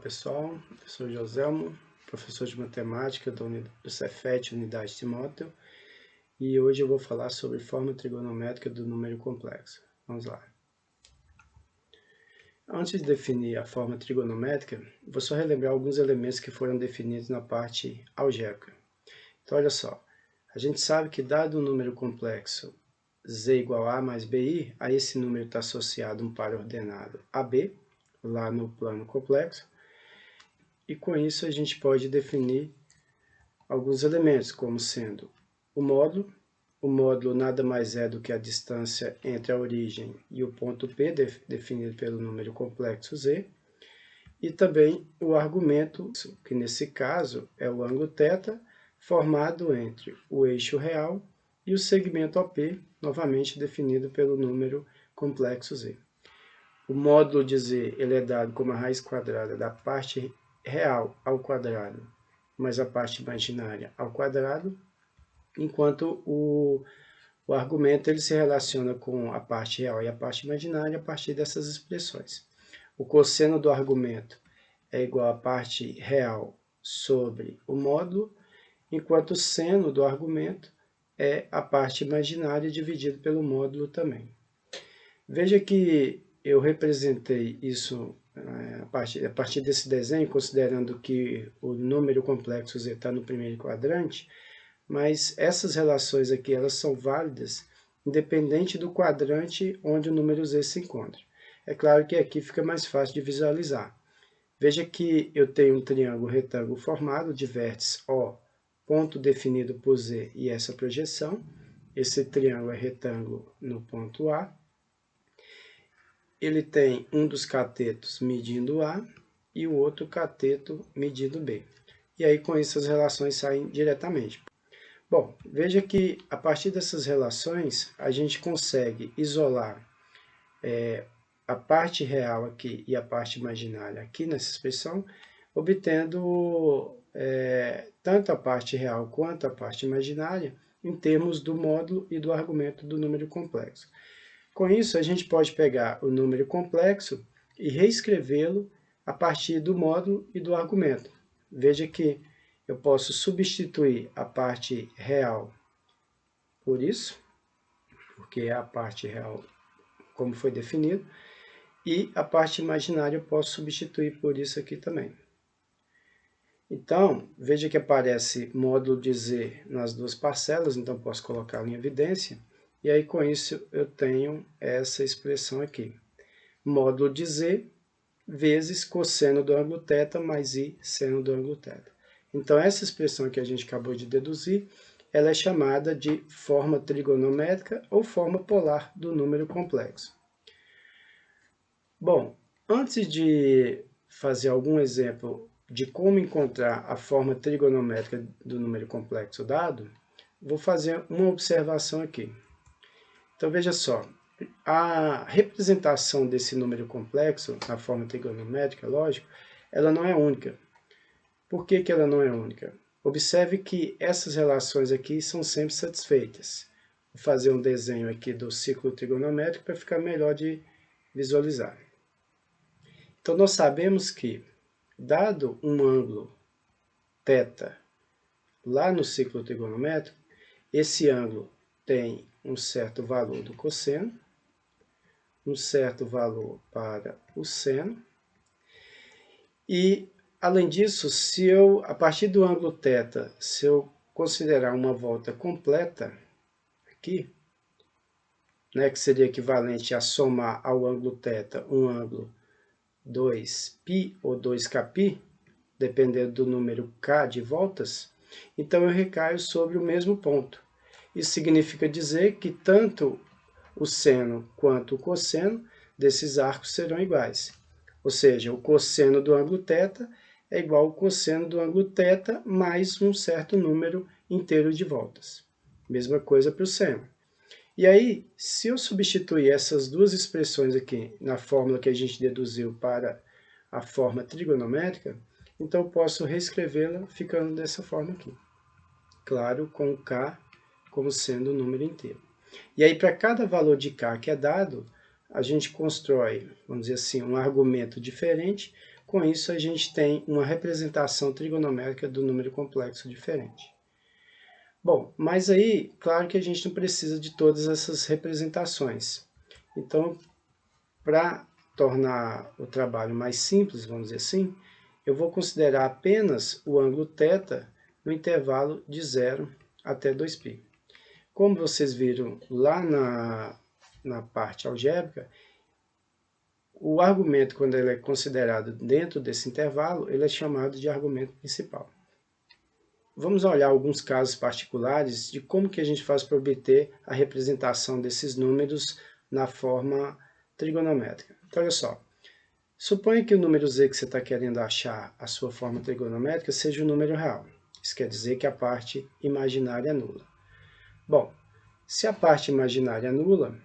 pessoal, eu sou Joselmo, professor de matemática do Cefet, Unidade Timóteo, e hoje eu vou falar sobre forma trigonométrica do número complexo. Vamos lá. Antes de definir a forma trigonométrica, vou só relembrar alguns elementos que foram definidos na parte algébrica. Então, olha só, a gente sabe que dado um número complexo z igual a mais bi, a esse número está associado um par ordenado AB, lá no plano complexo, e com isso a gente pode definir alguns elementos, como sendo o módulo. O módulo nada mais é do que a distância entre a origem e o ponto P, definido pelo número complexo z. E também o argumento, que nesse caso é o ângulo θ, formado entre o eixo real e o segmento OP, novamente definido pelo número complexo z. O módulo de z ele é dado como a raiz quadrada da parte real ao quadrado, mais a parte imaginária ao quadrado, enquanto o argumento ele se relaciona com a parte real e a parte imaginária a partir dessas expressões. O cosseno do argumento é igual à parte real sobre o módulo, enquanto o seno do argumento é a parte imaginária dividido pelo módulo também. Veja que eu representei isso a partir desse desenho, considerando que o número complexo z está no primeiro quadrante, mas essas relações aqui elas são válidas independente do quadrante onde o número z se encontra. É claro que aqui fica mais fácil de visualizar. Veja que eu tenho um triângulo retângulo formado de vértices O, ponto definido por z e essa projeção. Esse triângulo é retângulo no ponto A. Ele tem um dos catetos medindo A e o outro cateto medindo B. E aí, com isso, as relações saem diretamente. Bom, veja que, a partir dessas relações, a gente consegue isolar a parte real aqui e a parte imaginária aqui nessa expressão, obtendo tanto a parte real quanto a parte imaginária em termos do módulo e do argumento do número complexo. Com isso, a gente pode pegar o número complexo e reescrevê-lo a partir do módulo e do argumento. Veja que eu posso substituir a parte real por isso, porque é a parte real como foi definido, e a parte imaginária eu posso substituir por isso aqui também. Então, veja que aparece módulo de z nas duas parcelas, então posso colocá-lo em evidência. E aí, com isso, eu tenho essa expressão aqui. Módulo de z vezes cosseno do ângulo θ mais i seno do ângulo θ. Então, essa expressão que a gente acabou de deduzir, ela é chamada de forma trigonométrica ou forma polar do número complexo. Bom, antes de fazer algum exemplo de como encontrar a forma trigonométrica do número complexo dado, vou fazer uma observação aqui. Então, veja só, a representação desse número complexo, na forma trigonométrica, lógico, ela não é única. Por que ela não é única? Observe que essas relações aqui são sempre satisfeitas. Vou fazer um desenho aqui do ciclo trigonométrico para ficar melhor de visualizar. Então, nós sabemos que, dado um ângulo θ lá no ciclo trigonométrico, esse ângulo tem um certo valor do cosseno, um certo valor para o seno, e, além disso, se eu, a partir do ângulo θ, se eu considerar uma volta completa aqui, né, que seria equivalente a somar ao ângulo θ um ângulo 2π ou 2kπ, dependendo do número k de voltas, então eu recaio sobre o mesmo ponto. Isso significa dizer que tanto o seno quanto o cosseno desses arcos serão iguais. Ou seja, o cosseno do ângulo θ é igual ao cosseno do ângulo θ mais um certo número inteiro de voltas. Mesma coisa para o seno. E aí, se eu substituir essas duas expressões aqui na fórmula que a gente deduziu para a forma trigonométrica, então eu posso reescrevê-la ficando dessa forma aqui. Claro, com o k como sendo o número inteiro. E aí, para cada valor de k que é dado, a gente constrói, vamos dizer assim, um argumento diferente Com isso, a gente tem uma representação trigonométrica do número complexo diferente. Bom, mas aí, claro que a gente não precisa de todas essas representações. Então, para tornar o trabalho mais simples, vamos dizer assim, eu vou considerar apenas o ângulo θ no intervalo de 0 até 2π. Como vocês viram lá na parte algébrica, o argumento, quando ele é considerado dentro desse intervalo, ele é chamado de argumento principal. Vamos olhar alguns casos particulares de como que a gente faz para obter a representação desses números na forma trigonométrica. Então, olha só. Suponha que o número z que você está querendo achar a sua forma trigonométrica seja um número real. Isso quer dizer que a parte imaginária é nula. Bom, se a parte imaginária é nula,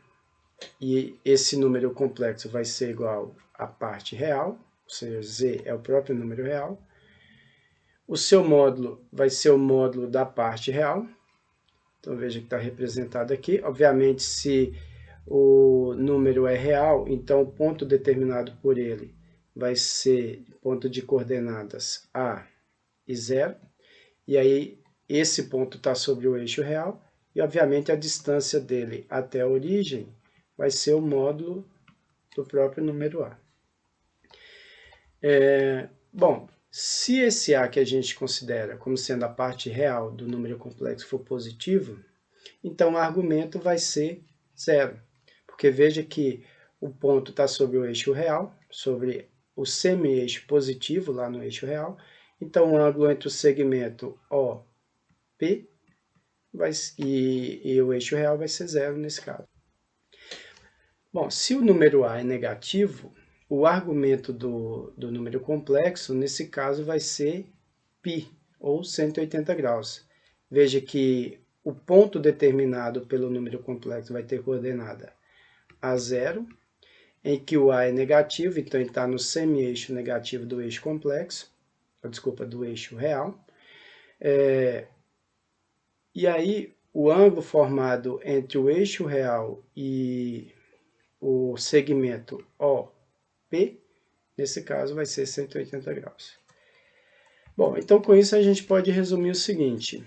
e esse número complexo vai ser igual à parte real, ou seja, z é o próprio número real, o seu módulo vai ser o módulo da parte real. Então, veja que está representado aqui. Obviamente, se o número é real, então o ponto determinado por ele vai ser ponto de coordenadas A e 0. E aí, esse ponto está sobre o eixo real. E, obviamente, a distância dele até a origem vai ser o módulo do próprio número A. Bom, se esse A que a gente considera como sendo a parte real do número complexo for positivo, então o argumento vai ser 0. Porque veja que o ponto está sobre o eixo real, sobre o semi-eixo positivo lá no eixo real. Então o ângulo entre o segmento OP e o eixo real vai ser 0 nesse caso. Bom, se o número A é negativo, o argumento do número complexo, nesse caso, vai ser π, ou 180 graus. Veja que o ponto determinado pelo número complexo vai ter coordenada A0, em que o A é negativo, então ele está no semi-eixo negativo do eixo complexo, desculpa, do eixo real. E aí, o ângulo formado entre o eixo real e o segmento OP, nesse caso, vai ser 180 graus. Bom, então com isso a gente pode resumir o seguinte.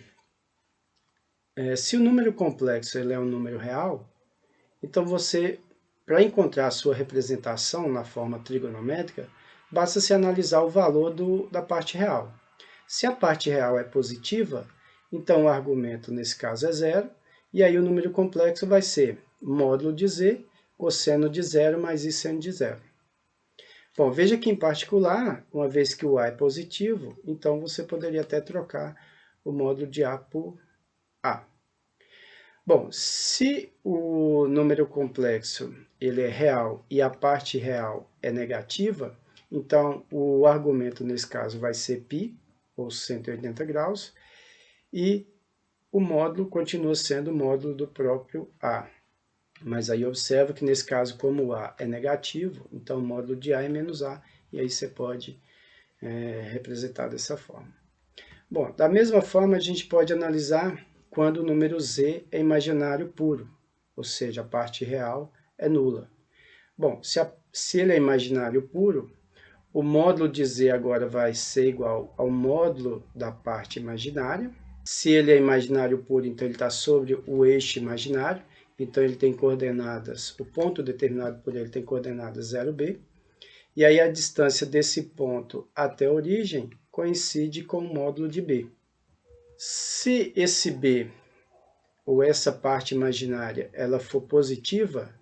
Se o número complexo ele é um número real, então você, para encontrar a sua representação na forma trigonométrica, basta se analisar o valor da parte real. Se a parte real é positiva, então o argumento nesse caso é 0, e aí o número complexo vai ser módulo de z, cosseno de 0 mais i seno de 0. Bom, veja que em particular, uma vez que o A é positivo, então você poderia até trocar o módulo de A por A. Bom, se o número complexo ele é real e a parte real é negativa, então o argumento nesse caso vai ser π, ou 180 graus, e o módulo continua sendo o módulo do próprio A. Mas aí observa que nesse caso, como o A é negativo, então o módulo de A é menos A, e aí você pode representar dessa forma. Bom, da mesma forma a gente pode analisar quando o número z é imaginário puro, ou seja, a parte real é nula. Bom, se ele é imaginário puro, o módulo de z agora vai ser igual ao módulo da parte imaginária. Se ele é imaginário puro, então ele está sobre o eixo imaginário, então ele tem coordenadas, o ponto determinado por ele tem coordenadas 0b, e aí a distância desse ponto até a origem coincide com o módulo de b. Se esse b, ou essa parte imaginária, ela for positiva,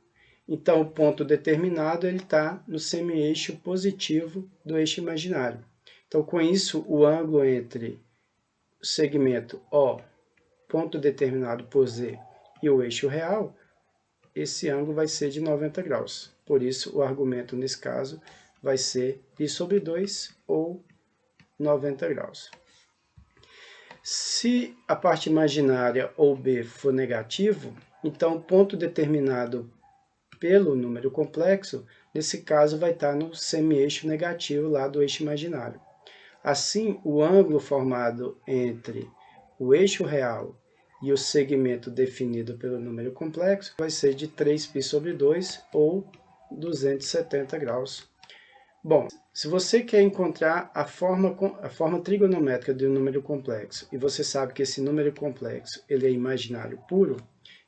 então o ponto determinado ele está no semi-eixo positivo do eixo imaginário. Então com isso o ângulo entre o segmento O, ponto determinado por z, e o eixo real, esse ângulo vai ser de 90 graus. Por isso, o argumento, nesse caso, vai ser π sobre 2 ou 90 graus. Se a parte imaginária ou b for negativo, então o ponto determinado pelo número complexo, nesse caso, vai estar no semi-eixo negativo lá do eixo imaginário. Assim, o ângulo formado entre o eixo real e o segmento definido pelo número complexo vai ser de 3π sobre 2 ou 270 graus. Bom, se você quer encontrar a forma trigonométrica de um número complexo, e você sabe que esse número complexo ele é imaginário puro,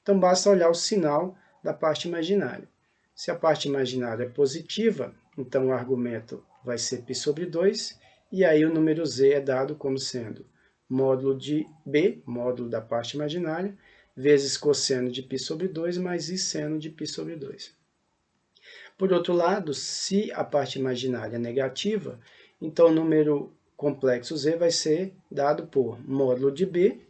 então basta olhar o sinal da parte imaginária. Se a parte imaginária é positiva, então o argumento vai ser π sobre 2, e aí o número z é dado como sendo módulo de b, módulo da parte imaginária, vezes cosseno de π sobre 2, mais i seno de π sobre 2. Por outro lado, se a parte imaginária é negativa, então o número complexo z vai ser dado por módulo de b,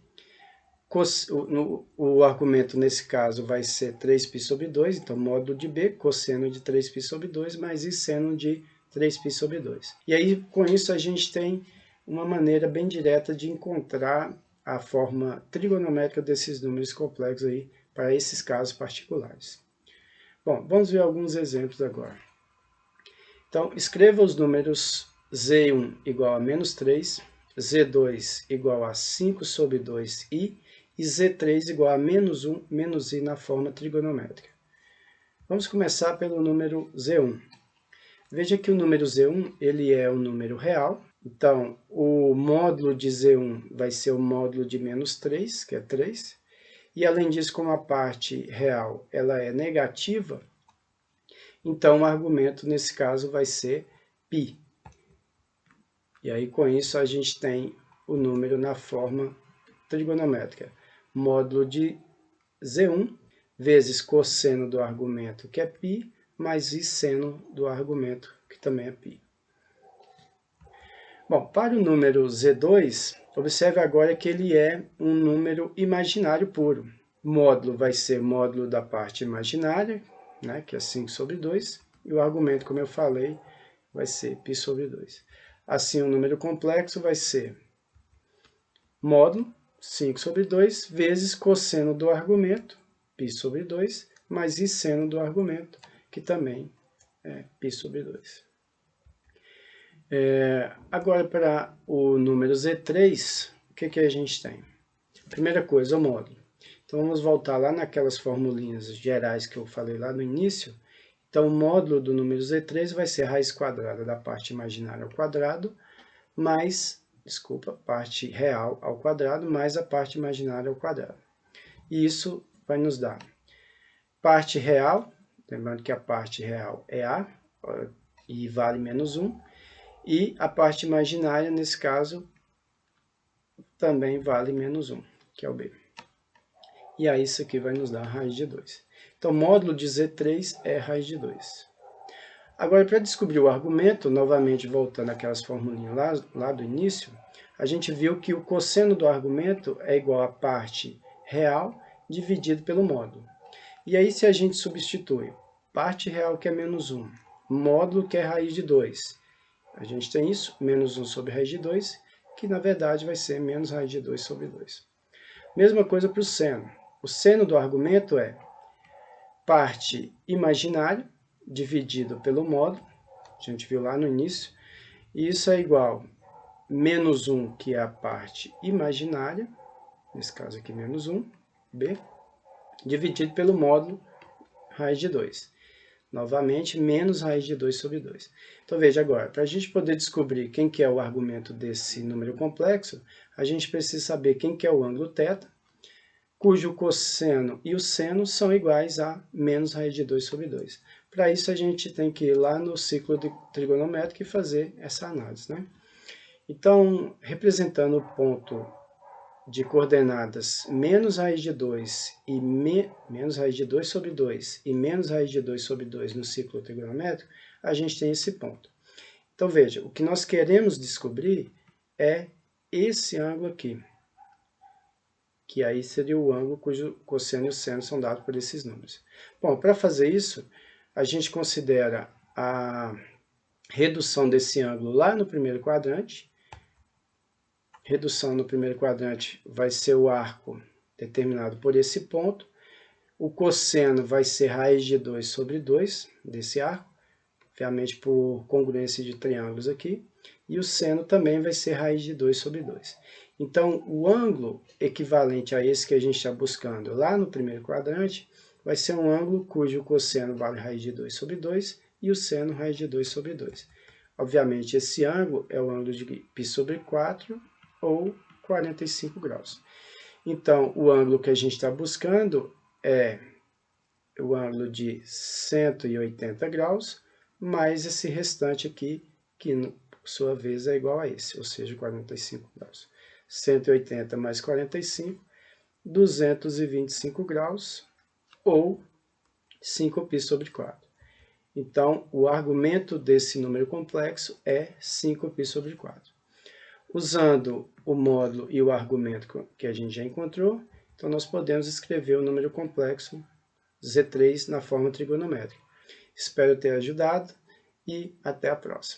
o argumento nesse caso vai ser 3π sobre 2, então módulo de b, cosseno de 3π sobre 2, mais i seno de 3π sobre 2. E aí, com isso, a gente tem uma maneira bem direta de encontrar a forma trigonométrica desses números complexos aí para esses casos particulares. Bom, vamos ver alguns exemplos agora. Então, escreva os números z1 igual a menos 3, z2 igual a 5 sobre 2i e z3 igual a menos 1 menos i na forma trigonométrica. Vamos começar pelo número z1. Veja que o número z1 ele é um número real, então o módulo de z1 vai ser o módulo de menos 3, que é 3, e além disso, como a parte real ela é negativa, então o argumento nesse caso vai ser π. E aí com isso a gente tem o número na forma trigonométrica. Módulo de z1 vezes cosseno do argumento, que é π, mais i seno do argumento, que também é π. Bom, para o número z2, observe agora que ele é um número imaginário puro. Módulo vai ser módulo da parte imaginária, né, que é 5 sobre 2, e o argumento, como eu falei, vai ser π sobre 2. Assim, o número complexo vai ser módulo 5 sobre 2 vezes cosseno do argumento, π sobre 2, mais i seno do argumento, que também é π sobre 2. Agora, para o número z3, o que a gente tem? Primeira coisa, o módulo. Então, vamos voltar lá naquelas formulinhas gerais que eu falei lá no início. Então, o módulo do número z3 vai ser a raiz quadrada da parte imaginária ao quadrado, mais, parte real ao quadrado, mais a parte imaginária ao quadrado. E isso vai nos dar parte real, lembrando que a parte real é a, e vale menos 1, e a parte imaginária, nesse caso, também vale menos 1, que é o b. E aí isso aqui vai nos dar a raiz de 2. Então, módulo de z3 é raiz de 2. Agora, para descobrir o argumento, novamente voltando àquelas formulinhas lá do início, a gente viu que o cosseno do argumento é igual a parte real dividido pelo módulo. E aí, se a gente substitui parte real, que é menos 1, módulo, que é raiz de 2, a gente tem isso, menos 1 sobre raiz de 2, que na verdade vai ser menos raiz de 2 sobre 2. Mesma coisa para o seno. O seno do argumento é parte imaginária dividido pelo módulo, a gente viu lá no início, e isso é igual a menos 1, que é a parte imaginária, nesse caso aqui menos 1, b, dividido pelo módulo raiz de 2. Novamente, menos raiz de 2 sobre 2. Então, veja agora, para a gente poder descobrir quem que é o argumento desse número complexo, a gente precisa saber quem que é o ângulo θ, cujo cosseno e o seno são iguais a menos raiz de 2 sobre 2. Para isso, a gente tem que ir lá no ciclo trigonométrico e fazer essa análise, né? Então, representando o ponto de coordenadas menos raiz de 2 e menos raiz de 2 sobre 2 e menos raiz de 2 sobre 2 no ciclo trigonométrico, a gente tem esse ponto. Então, veja, o que nós queremos descobrir é esse ângulo aqui, que aí seria o ângulo cujo cosseno e o seno são dados por esses números. Bom, para fazer isso, a gente considera a redução desse ângulo lá no primeiro quadrante. Redução no primeiro quadrante vai ser o arco determinado por esse ponto. O cosseno vai ser raiz de 2 sobre 2 desse arco, obviamente por congruência de triângulos aqui. E o seno também vai ser raiz de 2 sobre 2. Então, o ângulo equivalente a esse que a gente está buscando lá no primeiro quadrante vai ser um ângulo cujo cosseno vale raiz de 2 sobre 2 e o seno raiz de 2 sobre 2. Obviamente, esse ângulo é o ângulo de π sobre 4 ou 45 graus. Então, o ângulo que a gente está buscando é o ângulo de 180 graus, mais esse restante aqui, que por sua vez é igual a esse, ou seja, 45 graus. 180 mais 45, 225 graus, ou 5π sobre 4. Então, o argumento desse número complexo é 5π sobre 4. Usando o módulo e o argumento que a gente já encontrou, então nós podemos escrever o número complexo Z3 na forma trigonométrica. Espero ter ajudado e até a próxima.